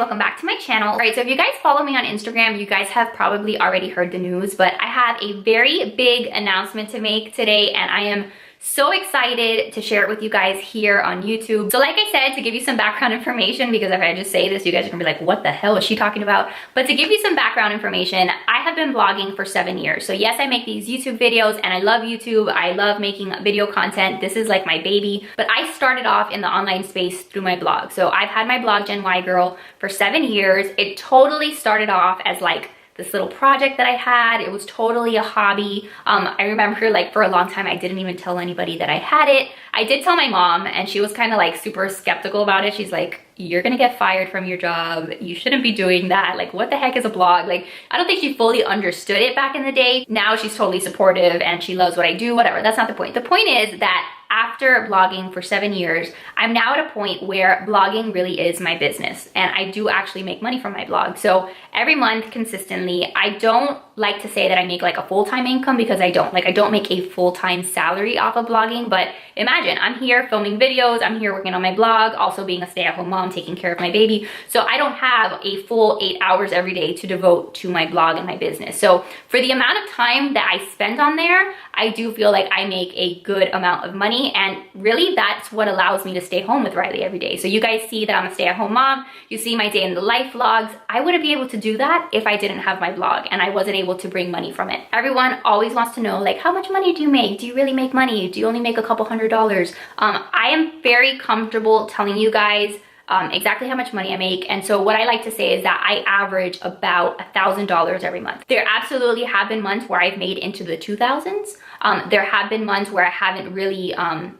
welcome back to my channel. All right, so if you guys follow me on Instagram, you guys have probably already heard the news, but I have a very big announcement to make today, and I am so excited to share it with you guys here on YouTube. So like I said, to give you some background information, because if I just say this, you guys are gonna be like, what the hell is she talking about? But to give you some background information, I have been blogging for 7 years. So yes, I make these YouTube videos and I love YouTube. I love making video content. This is like my baby. But I started off in the online space through my blog. So I've had my blog, Gen Y Girl, for 7 years. It totally started off as like this little project that I had. It was totally a hobby. I remember like for a long time, I didn't even tell anybody that I had it. I did tell my mom and she was kind of like super skeptical about it. She's like, you're gonna get fired from your job. You shouldn't be doing that. Like, what the heck is a blog? Like, I don't think she fully understood it back in the day. Now she's totally supportive and she loves what I do, whatever. That's not the point. The point is that after blogging for 7 years, I'm now at a point where blogging really is my business and I do actually make money from my blog. So every month consistently, I don't like to say that I make like a full-time income because I don't. Like, I don't make a full-time salary off of blogging, but imagine I'm here filming videos, I'm here working on my blog, also being a stay-at-home mom, taking care of my baby. So I don't have a full 8 hours every day to devote to my blog and my business. So for the amount of time that I spend on there, I do feel like I make a good amount of money, and really that's what allows me to stay home with Riley every day. So you guys see that I'm a stay-at-home mom, you see my day in the life vlogs. I wouldn't be able to do that if I didn't have my blog and I wasn't able to bring money from it. Everyone always wants to know, like, how much money do you make? Do you really make money? Do you only make a couple $100s? I am very comfortable telling you guys exactly how much money I make. And so what I like to say is that I average about $1,000 every month. There absolutely have been months where I've made into the 2000s. There have been months where I haven't really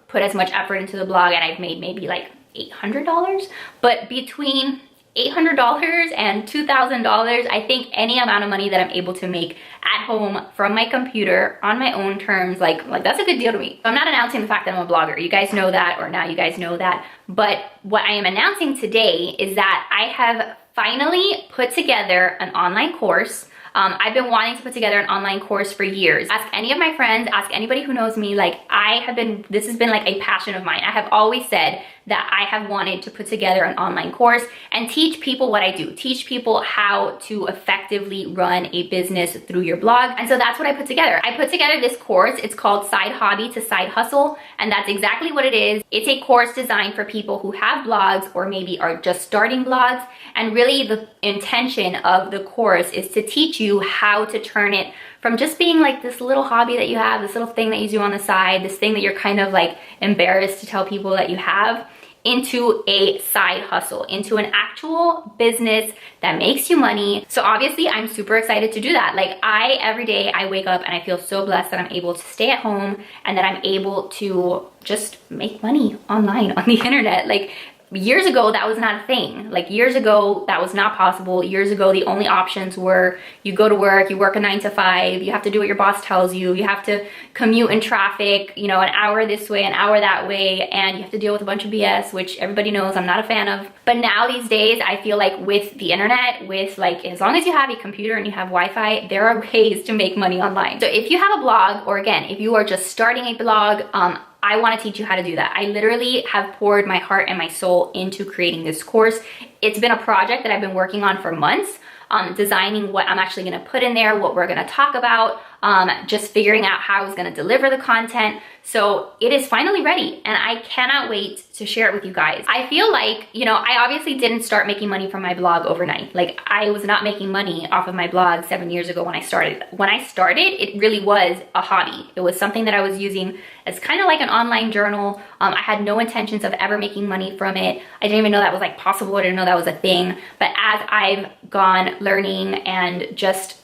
put as much effort into the blog and I've made maybe like $800. But between $800 and $2,000, I think any amount of money that I'm able to make at home from my computer on my own terms, like that's a good deal to me. I'm not announcing the fact that I'm a blogger. You guys know that, or now you guys know that. But what I am announcing today is that I have finally put together an online course. I've been wanting to put together an online course for years. Ask any of my friends, ask anybody who knows me, like this has been like a passion of mine. I have always said that I have wanted to put together an online course and teach people what I do, teach people how to effectively run a business through your blog. And so that's what I put together. I put together this course. It's called Side Hobby to Side Hustle. And that's exactly what it is. It's a course designed for people who have blogs or maybe are just starting blogs. And really the intention of the course is to teach you how to turn it from just being like this little hobby that you have, this little thing that you do on the side, this thing that you're kind of like embarrassed to tell people that you have, into a side hustle, into an actual business that makes you money. So obviously I'm super excited to do that. Like every day I wake up and I feel so blessed that I'm able to stay at home and that I'm able to just make money online on the internet. Like, years ago, that was not a thing. Like, years ago, that was not possible. Years ago, the only options were you go to work, you work a 9 to 5, you have to do what your boss tells you, you have to commute in traffic, you know, an hour this way, an hour that way, and you have to deal with a bunch of BS, which everybody knows I'm not a fan of. But now these days, I feel like with the internet, with like, as long as you have a computer and you have Wi-Fi, there are ways to make money online. So if you have a blog, or again, if you are just starting a blog, I want to teach you how to do that. I literally have poured my heart and my soul into creating this course. It's been a project that I've been working on for months, designing what I'm actually going to put in there, what we're going to talk about, just figuring out how I was going to deliver the content. So it is finally ready and I cannot wait to share it with you guys. I feel like, you know, I obviously didn't start making money from my blog overnight. Like, I was not making money off of my blog 7 years ago when I started. When I started, it really was a hobby. It was something that I was using as kind of like an online journal. I had no intentions of ever making money from it. I didn't even know that was like possible. I didn't know that was a thing. But as I've gone learning and just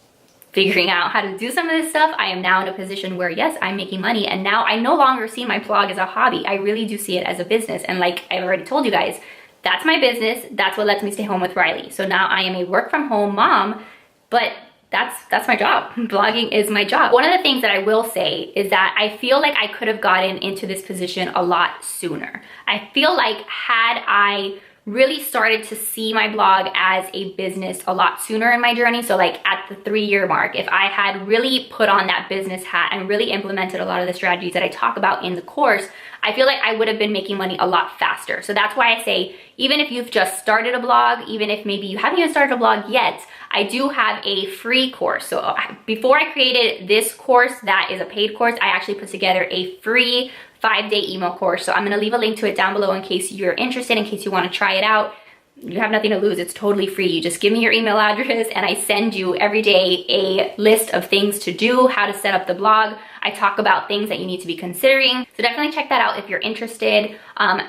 figuring out how to do some of this stuff, I am now in a position where yes, I'm making money. And now I no longer see my blog as a hobby. I really do see it as a business. And like I've already told you guys, that's my business. That's what lets me stay home with Riley. So now I am a work from home mom, but that's my job. Blogging is my job. One of the things that I will say is that I feel like I could have gotten into this position a lot sooner. I feel like had I really started to see my blog as a business a lot sooner in my journey. So like at the 3-year mark, if I had really put on that business hat and really implemented a lot of the strategies that I talk about in the course, I feel like I would have been making money a lot faster. So that's why I say, even if you've just started a blog, even if maybe you haven't even started a blog yet, I do have a free course. So before I created this course that is a paid course, I actually put together a free 5-day email course. So I'm gonna leave a link to it down below in case you're interested, in case you wanna try it out. You have nothing to lose, it's totally free. You just give me your email address and I send you every day a list of things to do, how to set up the blog. I talk about things that you need to be considering. So definitely check that out if you're interested.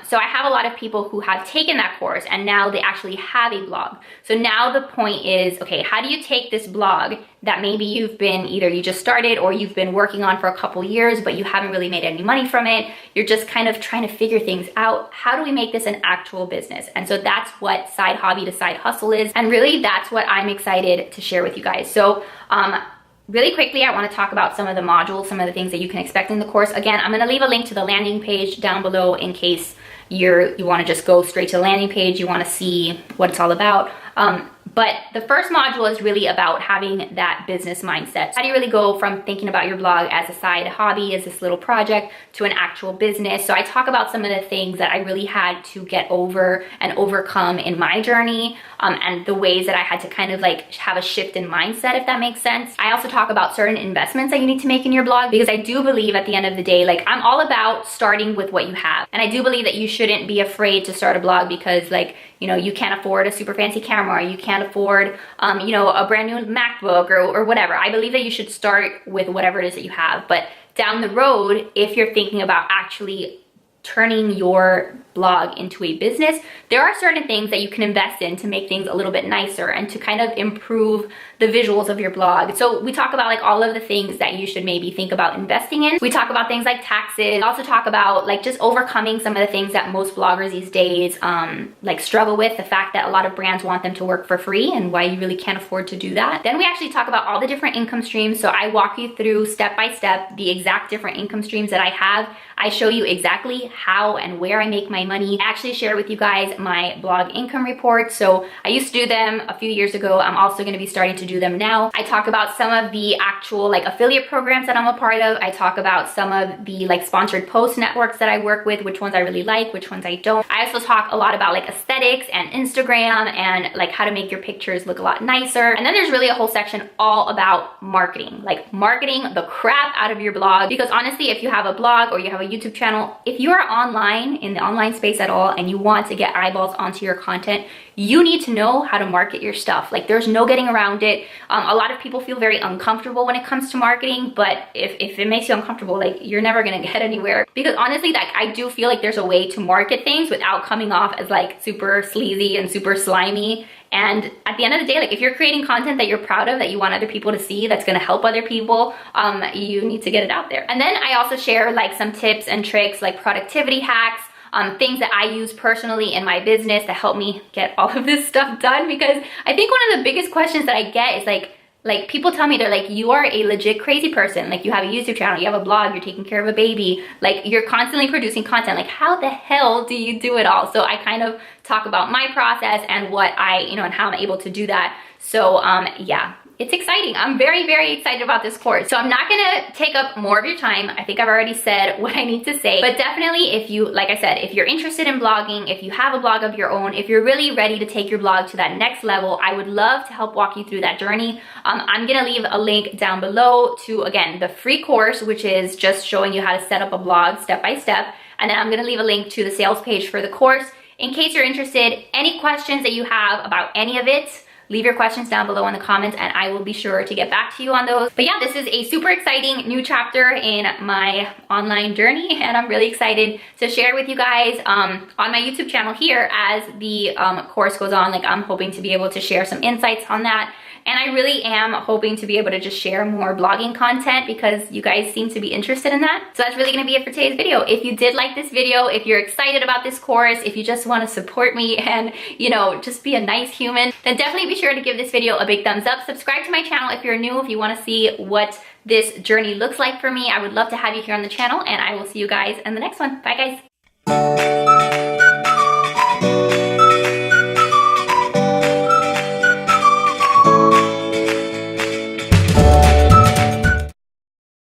So I have a lot of people who have taken that course and now they actually have a blog. So now the point is, okay, how do you take this blog that maybe you've been, either you just started or you've been working on for a couple years, but you haven't really made any money from it. You're just kind of trying to figure things out. How do we make this an actual business? And so that's what side hobby to side hustle is. And really that's what I'm excited to share with you guys. So, really quickly, I want to talk about some of the modules, some of the things that you can expect in the course. Again, I'm going to leave a link to the landing page down below in case you want to just go straight to the landing page, you want to see what it's all about. But the first module is really about having that business mindset. How do you really go from thinking about your blog as a side hobby, as this little project, to an actual business? So I talk about some of the things that I really had to get over and overcome in my journey, and the ways that I had to kind of like have a shift in mindset, if that makes sense. I also talk about certain investments that you need to make in your blog, because I do believe at the end of the day, like I'm all about starting with what you have. And I do believe that you shouldn't be afraid to start a blog because, like, you know, you can't afford a super fancy camera, or you can't afford, you know, a brand new MacBook or whatever. I believe that you should start with whatever it is that you have. But down the road, if you're thinking about actually turning your blog into a business, there are certain things that you can invest in to make things a little bit nicer and to kind of improve the visuals of your blog. So we talk about like all of the things that you should maybe think about investing in. We talk about things like taxes. We also talk about like just overcoming some of the things that most bloggers these days like struggle with, the fact that a lot of brands want them to work for free and why you really can't afford to do that. Then we actually talk about all the different income streams. So I walk you through step by step the exact different income streams that I have. I show you exactly how and where I make my money. I actually share with you guys my blog income report. So I used to do them a few years ago. I'm also going to be starting to do them now. I talk about some of the actual like affiliate programs that I'm a part of. I talk about some of the like sponsored post networks that I work with, which ones I really like, which ones I don't. I also talk a lot about like aesthetics and Instagram and like how to make your pictures look a lot nicer. And then there's really a whole section all about marketing, like marketing the crap out of your blog. Because honestly, if you have a blog or you have a YouTube channel, if you are online in the online space at all and you want to get eyeballs onto your content, you need to know how to market your stuff. Like there's no getting around it. A lot of people feel very uncomfortable when it comes to marketing, but if it makes you uncomfortable, like you're never gonna get anywhere. Because honestly, like I do feel like there's a way to market things without coming off as like super sleazy and super slimy. And at the end of the day, like if you're creating content that you're proud of, that you want other people to see, that's gonna help other people, you need to get it out there. And then I also share like some tips and tricks, like productivity hacks, things that I use personally in my business to help me get all of this stuff done. Because I think one of the biggest questions that I get is like people tell me, they're like, you are a legit crazy person. Like you have a YouTube channel, you have a blog, you're taking care of a baby, like you're constantly producing content. Like how the hell do you do it all? So I kind of talk about my process and what I, you know, and how I'm able to do that. So yeah, it's exciting. I'm very, very excited about this course. So I'm not gonna take up more of your time. I think I've already said what I need to say, but definitely if you, like I said, if you're interested in blogging, if you have a blog of your own, if you're really ready to take your blog to that next level, I would love to help walk you through that journey. I'm gonna leave a link down below to, again, the free course, which is just showing you how to set up a blog step by step. And then I'm gonna leave a link to the sales page for the course. In case you're interested, any questions that you have about any of it, leave your questions down below in the comments and I will be sure to get back to you on those. But yeah, this is a super exciting new chapter in my online journey and I'm really excited to share with you guys on my YouTube channel here as the course goes on. Like I'm hoping to be able to share some insights on that. And I really am hoping to be able to just share more blogging content because you guys seem to be interested in that. So that's really gonna be it for today's video. If you did like this video, if you're excited about this course, if you just wanna support me and, you know, just be a nice human, then definitely be sure to give this video a big thumbs up. Subscribe to my channel if you're new, if you wanna see what this journey looks like for me. I would love to have you here on the channel and I will see you guys in the next one. Bye guys.